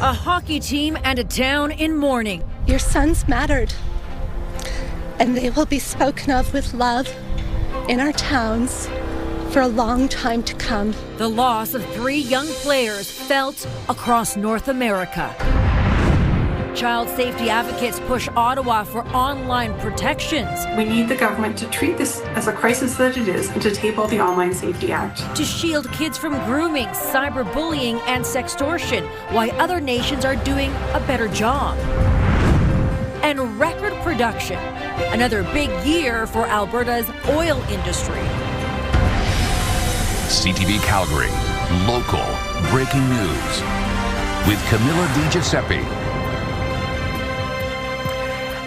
A hockey team and a town in mourning. Your sons mattered, and they will be spoken of with love in our towns for a long time to come. The loss of 3 young players felt across North America. Child safety advocates push Ottawa for online protections. We need the government to treat this as a crisis that it is and to table the Online Safety Act. To shield kids from grooming, cyberbullying, and sextortion, why other nations are doing a better job. And record production. Another big year for Alberta's oil industry. CTV Calgary, local breaking news with Camilla Di Giuseppe.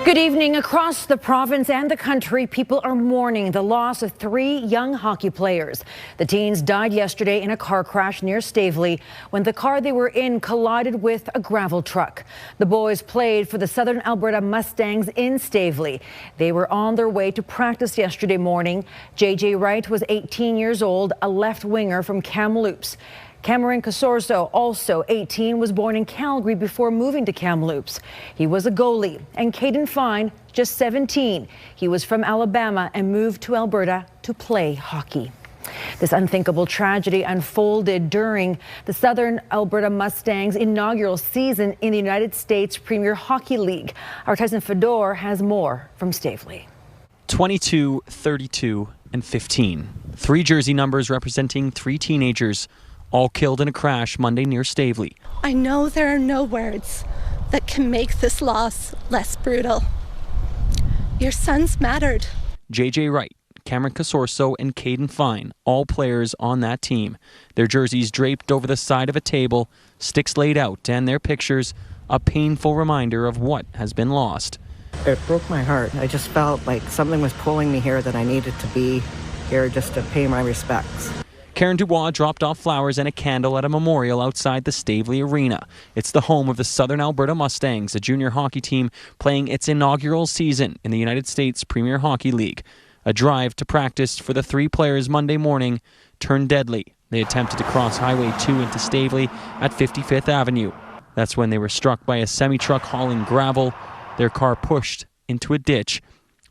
Good evening. Across the province and the country, people are mourning the loss of 3 young hockey players. The teens died yesterday in a car crash near Stavely when the car they were in collided with a gravel truck. The boys played for the Southern Alberta Mustangs in Stavely. They were on their way to practice yesterday morning. JJ Wright was 18 years old, a left winger from Kamloops. Cameron Casorso, also 18, was born in Calgary before moving to Kamloops. He was a goalie. And Caden Fine, just 17. He was from Alabama and moved to Alberta to play hockey. This unthinkable tragedy unfolded during the Southern Alberta Mustangs' inaugural season in the United States Premier Hockey League. Our Tyson Fedor has more from Stavely. 22, 32, and 15. 3 jersey numbers representing 3 teenagers, all killed in a crash Monday near Stavely. I know there are no words that can make this loss less brutal. Your sons mattered. JJ Wright, Cameron Casorso, and Caden Fine, all players on that team. Their jerseys draped over the side of a table, sticks laid out, and their pictures a painful reminder of what has been lost. It broke my heart. I just felt like something was pulling me here, that I needed to be here just to pay my respects. Karen Dubois dropped off flowers and a candle at a memorial outside the Staveley Arena. It's the home of the Southern Alberta Mustangs, a junior hockey team playing its inaugural season in the United States Premier Hockey League. A drive to practice for the 3 players Monday morning turned deadly. They attempted to cross Highway 2 into Staveley at 55th Avenue. That's when they were struck by a semi-truck hauling gravel. Their car pushed into a ditch.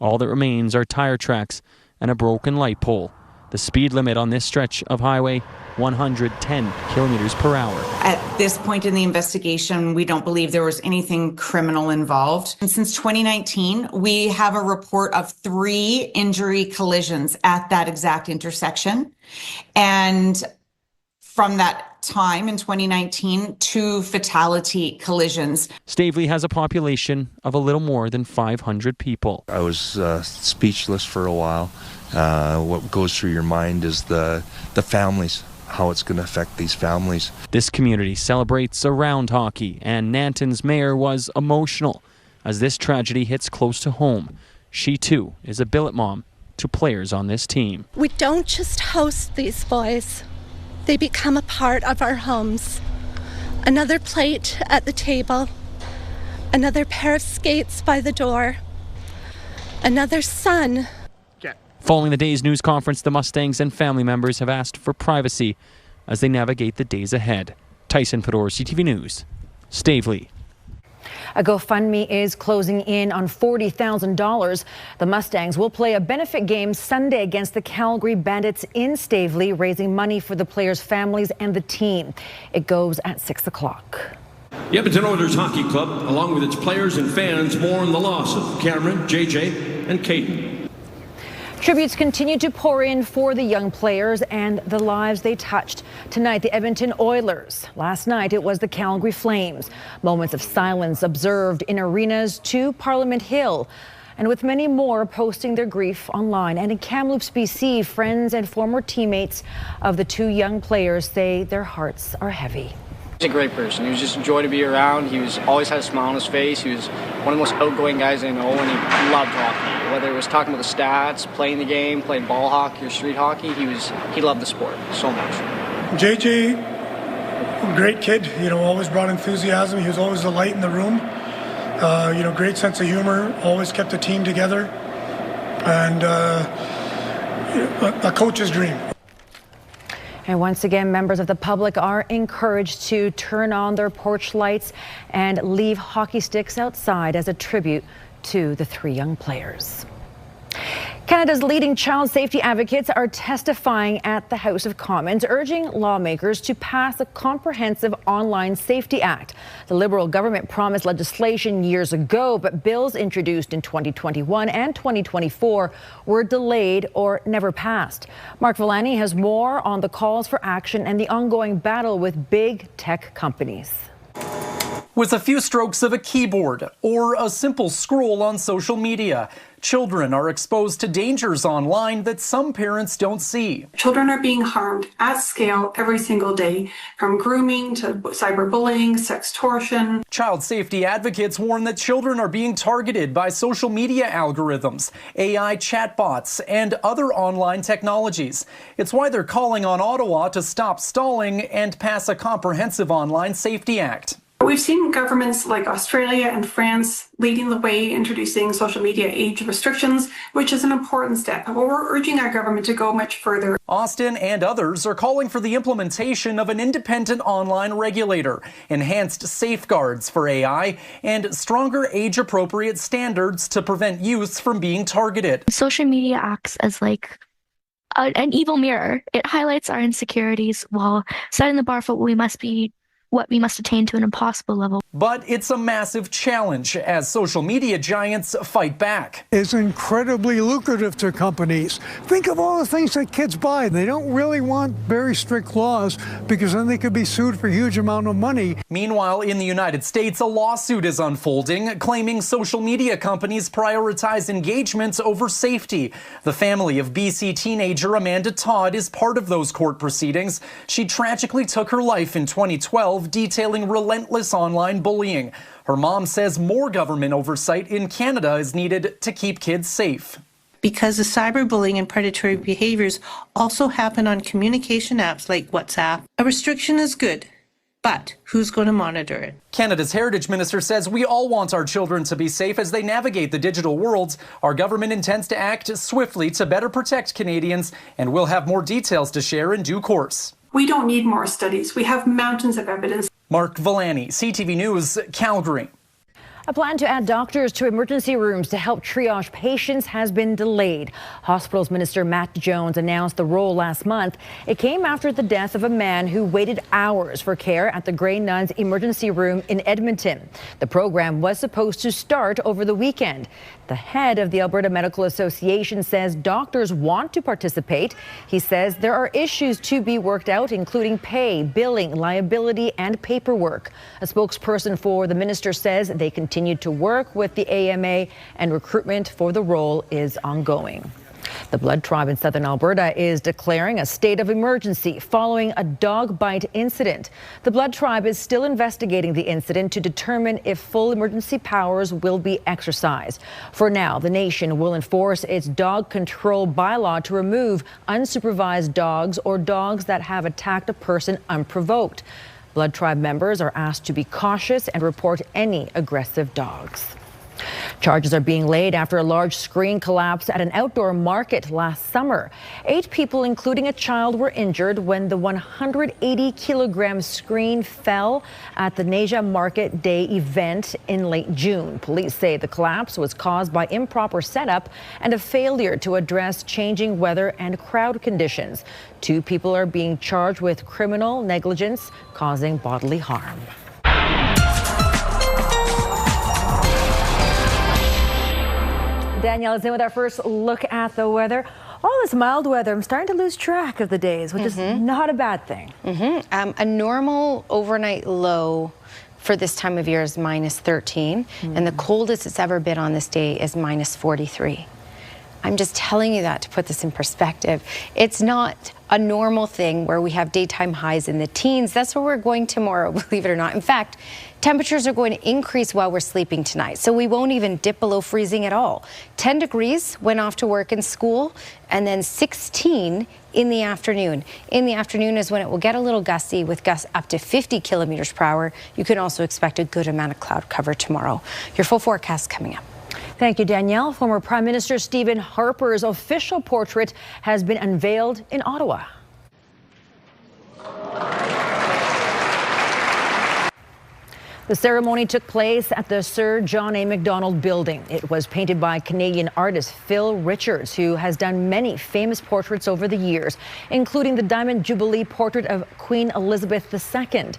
All that remains are tire tracks and a broken light pole. The speed limit on this stretch of highway, 110 kilometers per hour. At this point in the investigation, we don't believe there was anything criminal involved. And since 2019, we have a report of 3 injury collisions at that exact intersection. And from that time in 2019, 2 fatality collisions. Stavely has a population of a little more than 500 people. I was speechless for a while. What goes through your mind is the families, how it's going to affect these families. This community celebrates around hockey, and Nanton's mayor was emotional as this tragedy hits close to home. She too is a billet mom to players on this team. We don't just host these boys. They become a part of our homes. Another plate at the table, another pair of skates by the door, another son. Following the day's news conference, the Mustangs and family members have asked for privacy as they navigate the days ahead. Tyson Fedor, CTV News, Stavely. A GoFundMe is closing in on $40,000. The Mustangs will play a benefit game Sunday against the Calgary Bandits in Stavely, raising money for the players' families and the team. It goes at 6 o'clock. The Edmonton Oilers Hockey Club, along with its players and fans, mourn the loss of Cameron, JJ, and Caden. Tributes continue to pour in for the young players and the lives they touched. Tonight, the Edmonton Oilers. Last night, it was the Calgary Flames. Moments of silence observed in arenas to Parliament Hill. And with many more posting their grief online. And in Kamloops, BC, friends and former teammates of the 2 young players say their hearts are heavy. He's a great person. He was just a joy to be around. He always had a smile on his face. He was one of the most outgoing guys I know, and he loved hockey. Whether it was talking about the stats, playing the game, playing ball hockey or street hockey, he loved the sport so much. JJ, great kid. Always brought enthusiasm. He was always the light in the room. Great sense of humor. Always kept the team together, and a coach's dream. And once again, members of the public are encouraged to turn on their porch lights and leave hockey sticks outside as a tribute to the 3 young players. Canada's leading child safety advocates are testifying at the House of Commons, urging lawmakers to pass a comprehensive online safety act. The Liberal government promised legislation years ago, but bills introduced in 2021 and 2024 were delayed or never passed. Mark Villani has more on the calls for action and the ongoing battle with big tech companies. With a few strokes of a keyboard or a simple scroll on social media, children are exposed to dangers online that some parents don't see. Children are being harmed at scale every single day, from grooming to cyberbullying, sextortion. Child safety advocates warn that children are being targeted by social media algorithms, AI chatbots, and other online technologies. It's why they're calling on Ottawa to stop stalling and pass a comprehensive online safety act. We've seen governments like Australia and France leading the way, introducing social media age restrictions, which is an important step. But we're urging our government to go much further. Austin and others are calling for the implementation of an independent online regulator, enhanced safeguards for AI, and stronger age-appropriate standards to prevent youth from being targeted. Social media acts as like an evil mirror. It highlights our insecurities while setting the bar for what we must attain to an impossible level. But it's a massive challenge as social media giants fight back. It's incredibly lucrative to companies. Think of all the things that kids buy. They don't really want very strict laws because then they could be sued for a huge amount of money. Meanwhile, in the United States, a lawsuit is unfolding, claiming social media companies prioritize engagement over safety. The family of BC teenager Amanda Todd is part of those court proceedings. She tragically took her life in 2012, detailing relentless online bullying. Her mom says more government oversight in Canada is needed to keep kids safe. Because the cyberbullying and predatory behaviors also happen on communication apps like WhatsApp. A restriction is good, but who's going to monitor it? Canada's Heritage Minister says we all want our children to be safe as they navigate the digital world. Our government intends to act swiftly to better protect Canadians, and we'll have more details to share in due course. We don't need more studies. We have mountains of evidence. Mark Villani, CTV News, Calgary. A plan to add doctors to emergency rooms to help triage patients has been delayed. Hospitals Minister Matt Jones announced the role last month. It came after the death of a man who waited hours for care at the Grey Nuns emergency room in Edmonton. The program was supposed to start over the weekend. The head of the Alberta Medical Association says doctors want to participate. He says there are issues to be worked out, including pay, billing, liability, and paperwork. A spokesperson for the minister says they continue to work with the AMA and recruitment for the role is ongoing. The Blood Tribe in southern Alberta is declaring a state of emergency following a dog bite incident. The Blood Tribe is still investigating the incident to determine if full emergency powers will be exercised. For now, the nation will enforce its dog control bylaw to remove unsupervised dogs or dogs that have attacked a person unprovoked. Blood Tribe members are asked to be cautious and report any aggressive dogs. Charges are being laid after a large screen collapsed at an outdoor market last summer. 8 people, including a child, were injured when the 180-kilogram screen fell at the Naja Market Day event in late June. Police say the collapse was caused by improper setup and a failure to address changing weather and crowd conditions. 2 people are being charged with criminal negligence causing bodily harm. Danielle is in with our first look at the weather. All this mild weather, I'm starting to lose track of the days, which is not a bad thing. A normal overnight low for this time of year is -13, and the coldest it's ever been on this day is -43. I'm just telling you that to put this in perspective. It's not a normal thing where we have daytime highs in the teens. That's where we're going tomorrow, believe it or not. In fact, temperatures are going to increase while we're sleeping tonight, so we won't even dip below freezing at all. 10 degrees when off to work and school, and then 16 in the afternoon. In the afternoon is when it will get a little gusty with gusts up to 50 kilometers per hour. You can also expect a good amount of cloud cover tomorrow. Your full forecast coming up. Thank you, Danielle. Former Prime Minister Stephen Harper's official portrait has been unveiled in Ottawa. The ceremony took place at the Sir John A. Macdonald building. It was painted by Canadian artist Phil Richards, who has done many famous portraits over the years, including the Diamond Jubilee portrait of Queen Elizabeth II.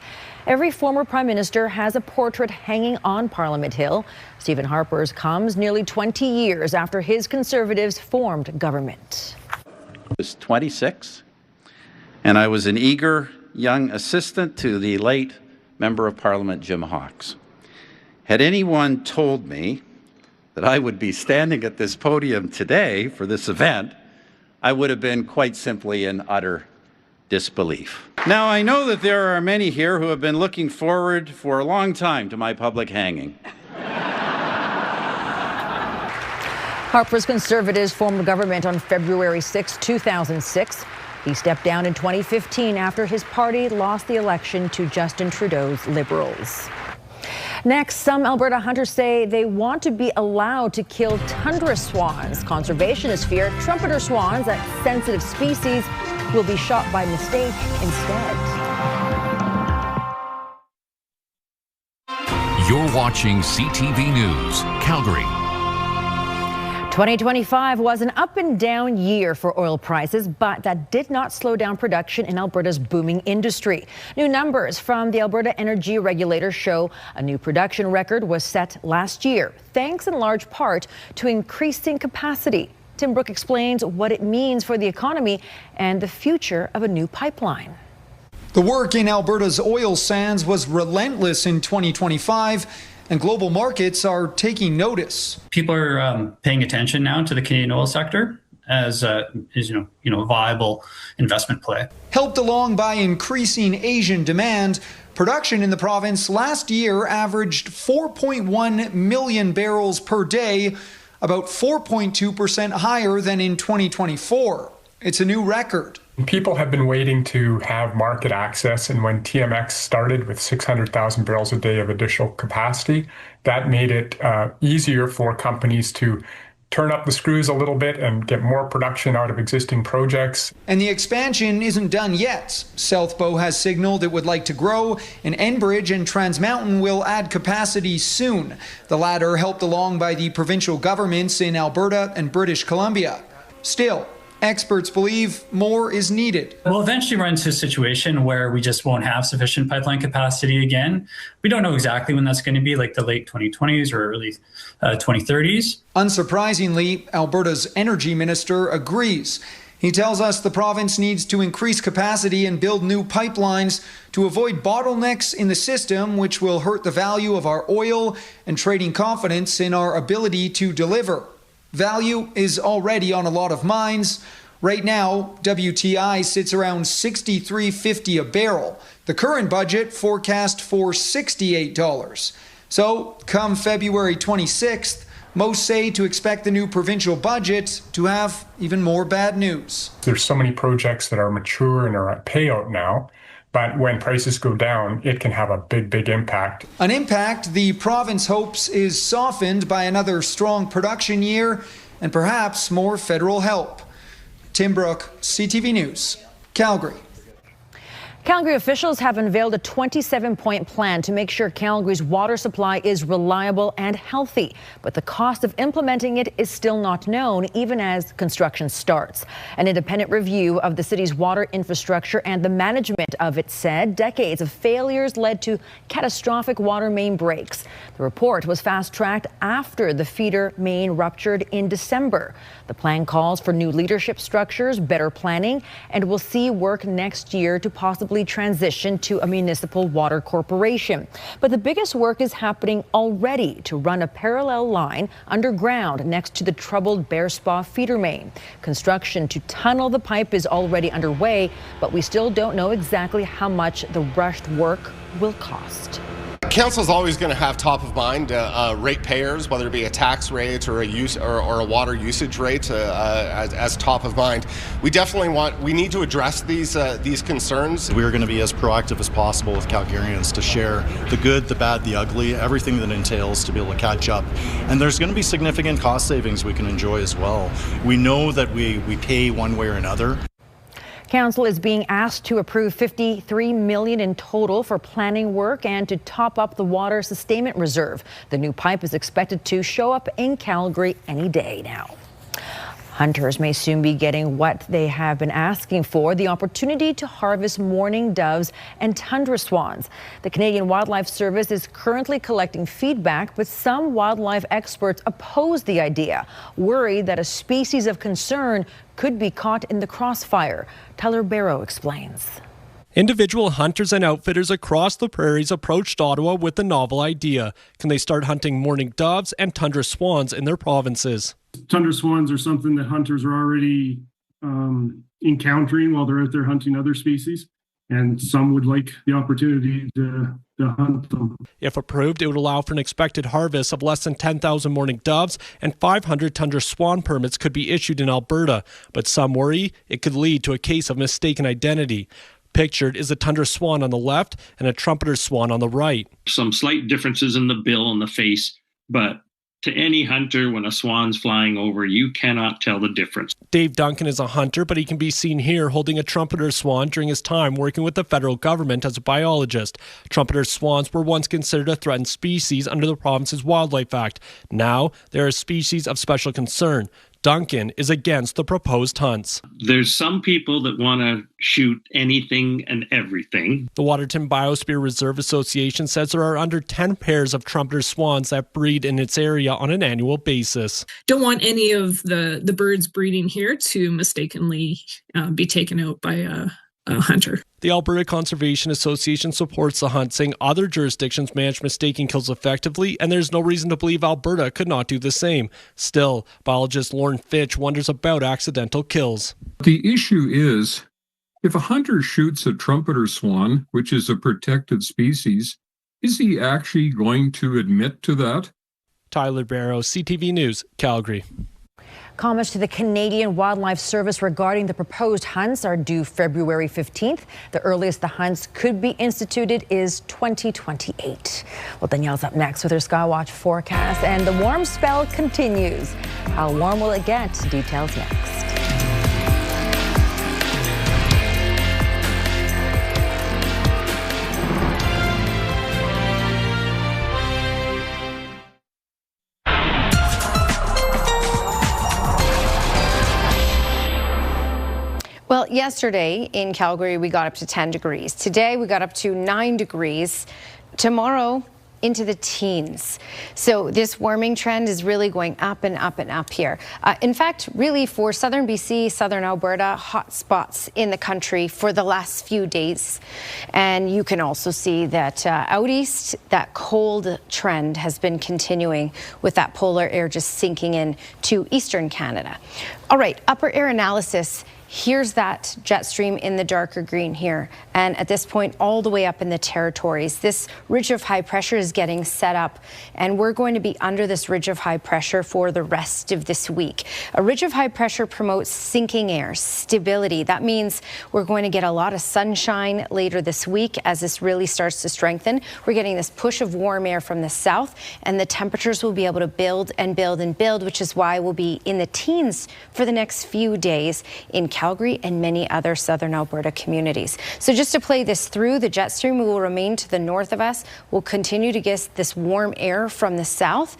Every former prime minister has a portrait hanging on Parliament Hill. Stephen Harper's comes nearly 20 years after his Conservatives formed government. I was 26, and I was an eager young assistant to the late Member of Parliament Jim Hawkes. Had anyone told me that I would be standing at this podium today for this event, I would have been quite simply in utter disbelief. Now, I know that there are many here who have been looking forward for a long time to my public hanging. Harper's Conservatives formed government on February 6, 2006. He stepped down in 2015 after his party lost the election to Justin Trudeau's Liberals. Next, some Alberta hunters say they want to be allowed to kill tundra swans. Conservationists fear trumpeter swans, a sensitive species, will be shot by mistake instead. You're watching CTV News, Calgary. 2025 was an up and down year for oil prices, but that did not slow down production in Alberta's booming industry. New numbers from the Alberta Energy Regulator show a new production record was set last year, thanks in large part to increasing capacity. Tim Brooke explains what it means for the economy and the future of a new pipeline. The work in Alberta's oil sands was relentless in 2025. And global markets are taking notice. People are paying attention now to the Canadian oil sector as a viable investment play. Helped along by increasing Asian demand, production in the province last year averaged 4.1 million barrels per day, about 4.2% higher than in 2024. It's a new record. People have been waiting to have market access, and when TMX started with 600,000 barrels a day of additional capacity, that made it easier for companies to turn up the screws a little bit and get more production out of existing projects. And the expansion isn't done yet. Southbow has signaled it would like to grow, and Enbridge and Trans Mountain will add capacity soon. The latter helped along by the provincial governments in Alberta and British Columbia. Still, experts believe more is needed. We'll eventually run into a situation where we just won't have sufficient pipeline capacity again. We don't know exactly when that's going to be, like the late 2020s or early 2030s. Unsurprisingly, Alberta's energy minister agrees. He tells us the province needs to increase capacity and build new pipelines to avoid bottlenecks in the system, which will hurt the value of our oil and trading confidence in our ability to deliver. Value is already on a lot of minds. Right now, WTI sits around $63.50 a barrel. The current budget forecast for $68. So, come February 26th, most say to expect the new provincial budget to have even more bad news. There's so many projects that are mature and are at payout now, but when prices go down, it can have a big impact. An impact the province hopes is softened by another strong production year and perhaps more federal help. Tim Brooke, CTV News, Calgary. Calgary officials have unveiled a 27-point plan to make sure Calgary's water supply is reliable and healthy. But the cost of implementing it is still not known, even as construction starts. An independent review of the city's water infrastructure and the management of it said decades of failures led to catastrophic water main breaks. The report was fast-tracked after the feeder main ruptured in December. The plan calls for new leadership structures, better planning, and will see work next year to possibly transition to a municipal water corporation. But the biggest work is happening already to run a parallel line underground next to the troubled Bear Spa feeder main. Construction to tunnel the pipe is already underway, but we still don't know exactly how much the rushed work will cost. Council is always going to have top of mind ratepayers, whether it be a tax rate or a water usage rate as top of mind. We definitely we need to address these concerns. We are going to be as proactive as possible with Calgarians to share the good, the bad, the ugly, everything that entails to be able to catch up. And there's going to be significant cost savings we can enjoy as well. We know that we pay one way or another. Council is being asked to approve $53 million in total for planning work and to top up the water sustainment reserve. The new pipe is expected to show up in Calgary any day now. Hunters may soon be getting what they have been asking for, the opportunity to harvest mourning doves and tundra swans. The Canadian Wildlife Service is currently collecting feedback, but some wildlife experts oppose the idea, worried that a species of concern could be caught in the crossfire. Tyler Barrow explains. Individual hunters and outfitters across the prairies approached Ottawa with the novel idea. Can they start hunting mourning doves and tundra swans in their provinces? Tundra swans are something that hunters are already encountering while they're out there hunting other species, and some would like the opportunity to hunt them. If approved, it would allow for an expected harvest of less than 10,000 mourning doves, and 500 tundra swan permits could be issued in Alberta. But some worry it could lead to a case of mistaken identity. Pictured is a tundra swan on the left and a trumpeter swan on the right. Some slight differences in the bill and the face, but to any hunter, when a swan's flying over, you cannot tell the difference. Dave Duncan is a hunter, but he can be seen here holding a trumpeter swan during his time working with the federal government as a biologist. Trumpeter swans were once considered a threatened species under the province's Wildlife Act. Now, they're a species of special concern. Duncan is against the proposed hunts. There's some people that want to shoot anything and everything. The Waterton Biosphere Reserve Association says there are under 10 pairs of trumpeter swans that breed in its area on an annual basis. Don't want any of the birds breeding here to mistakenly be taken out by a hunter. The Alberta Conservation Association supports the hunt, saying other jurisdictions manage mistaken kills effectively, and there's no reason to believe Alberta could not do the same. Still, biologist Lauren Fitch wonders about accidental kills. The issue is, if a hunter shoots a trumpeter swan, which is a protected species, is he actually going to admit to that? Tyler Barrow, CTV News, Calgary. Comments to the Canadian Wildlife Service regarding the proposed hunts are due February 15th. The earliest the hunts could be instituted is 2028. Well, Danielle's up next with her Skywatch forecast, and the warm spell continues. How warm will it get? Details next. Well, yesterday in Calgary, we got up to 10 degrees. Today, we got up to 9 degrees. Tomorrow, into the teens. So this warming trend is really going up and up and up here. In fact, really for southern BC, southern Alberta, hot spots in the country for the last few days. And you can also see that out east, that cold trend has been continuing with that polar air just sinking in to eastern Canada. All right, upper air analysis. Here's that jet stream in the darker green here. And at this point, all the way up in the territories, this ridge of high pressure is getting set up. And we're going to be under this ridge of high pressure for the rest of this week. A ridge of high pressure promotes sinking air, stability. That means we're going to get a lot of sunshine later this week as this really starts to strengthen. We're getting this push of warm air from the south, and the temperatures will be able to build and build and build, which is why we'll be in the teens for the next few days in Calgary and many other southern Alberta communities. So just to play this through, the jet stream will remain to the north of us. We'll continue to get this warm air from the south,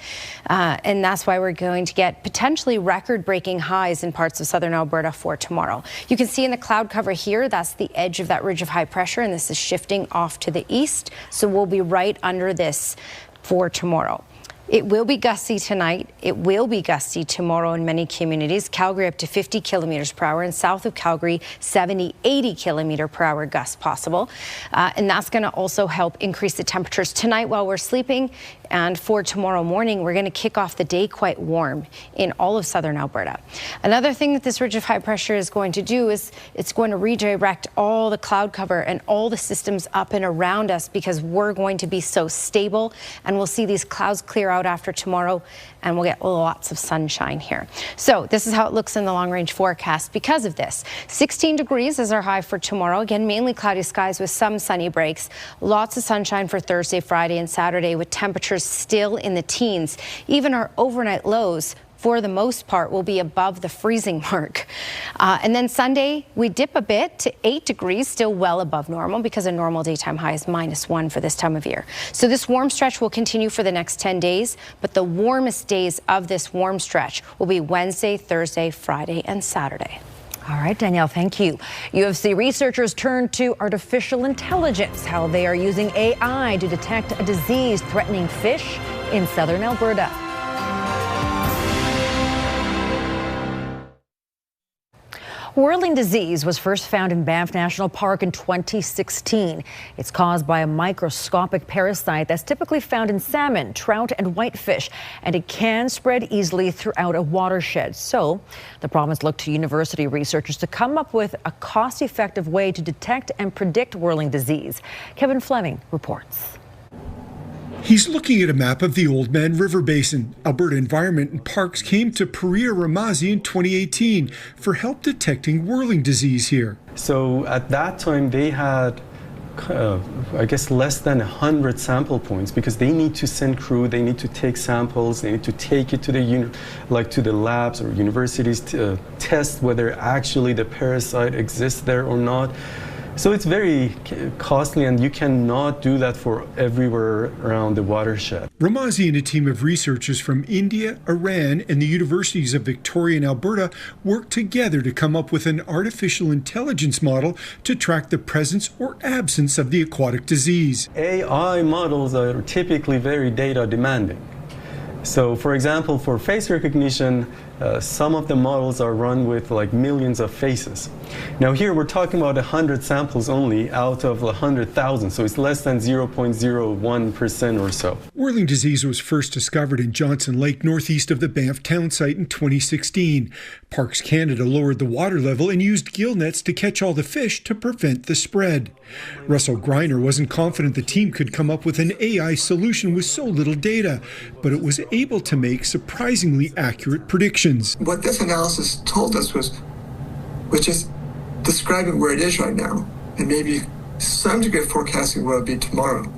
and that's why we're going to get potentially record-breaking highs in parts of southern Alberta for tomorrow. You can see in the cloud cover here, that's the edge of that ridge of high pressure, and this is shifting off to the east, so we'll be right under this for tomorrow. It will be gusty tonight. It will be gusty tomorrow in many communities. Calgary up to 50 kilometers per hour, and south of Calgary, 70, 80 kilometer per hour gusts possible. And that's going to also help increase the temperatures tonight while we're sleeping. And for tomorrow morning, we're going to kick off the day quite warm in all of southern Alberta. Another thing that this ridge of high pressure is going to do is it's going to redirect all the cloud cover and all the systems up and around us, because we're going to be so stable, and we'll see these clouds clear out after tomorrow, and we'll get lots of sunshine here. So this is how it looks in the long range forecast because of this. 16 degrees is our high for tomorrow. Again, mainly cloudy skies with some sunny breaks. Lots of sunshine for Thursday, Friday, and Saturday, with temperatures still in the teens. Even our overnight lows for the most part, will be above the freezing mark. And then Sunday, we dip a bit to 8 degrees, still well above normal because a normal daytime high is -1 for this time of year. So this warm stretch will continue for the next 10 days, but the warmest days of this warm stretch will be Wednesday, Thursday, Friday, and Saturday. All right, Danielle, thank you. UFC researchers turn to artificial intelligence, how they are using AI to detect a disease threatening fish in southern Alberta. Whirling disease was first found in Banff National Park in 2016. It's caused by a microscopic parasite that's typically found in salmon, trout, and whitefish, and it can spread easily throughout a watershed. So the province looked to university researchers to come up with a cost-effective way to detect and predict whirling disease. Kevin Fleming reports. He's looking at a map of the Oldman River Basin. Alberta Environment and Parks came to Priya Ramazi in 2018 for help detecting whirling disease here. So at that time they had, I guess, less than 100 sample points because they need to send crew, they need to take samples, they need to take it to the labs or universities to test whether actually the parasite exists there or not. So it's very costly, and you cannot do that for everywhere around the watershed. Ramazi and a team of researchers from India, Iran, and the universities of Victoria and Alberta worked together to come up with an artificial intelligence model to track the presence or absence of the aquatic disease. AI models are typically very data demanding. So, for example, for face recognition, some of the models are run with like millions of faces. Now here we're talking about 100 samples only out of 100,000, so it's less than 0.01% or so. Whirling disease was first discovered in Johnson Lake, northeast of the Banff town site in 2016. Parks Canada lowered the water level and used gill nets to catch all the fish to prevent the spread. Russell Greiner wasn't confident the team could come up with an AI solution with so little data, but it was able to make surprisingly accurate predictions. What this analysis told us was just describing where it is right now, and maybe some degree of forecasting where it'll be tomorrow.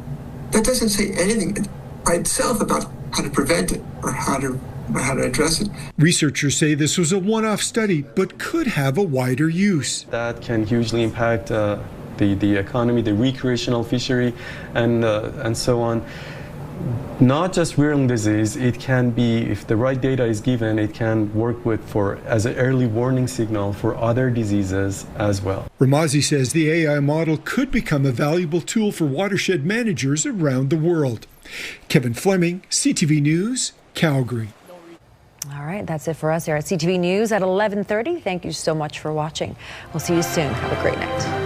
That doesn't say anything by itself about how to prevent it or how to address it. Researchers say this was a one-off study, but could have a wider use. That can hugely impact the economy, the recreational fishery, and so on. Not just whirling disease, it can be, if the right data is given, it can work as an early warning signal for other diseases as well. Ramazi says the AI model could become a valuable tool for watershed managers around the world. Kevin Fleming, CTV News, Calgary. All right, that's it for us here at CTV News at 11:30. Thank you so much for watching. We'll see you soon. Have a great night.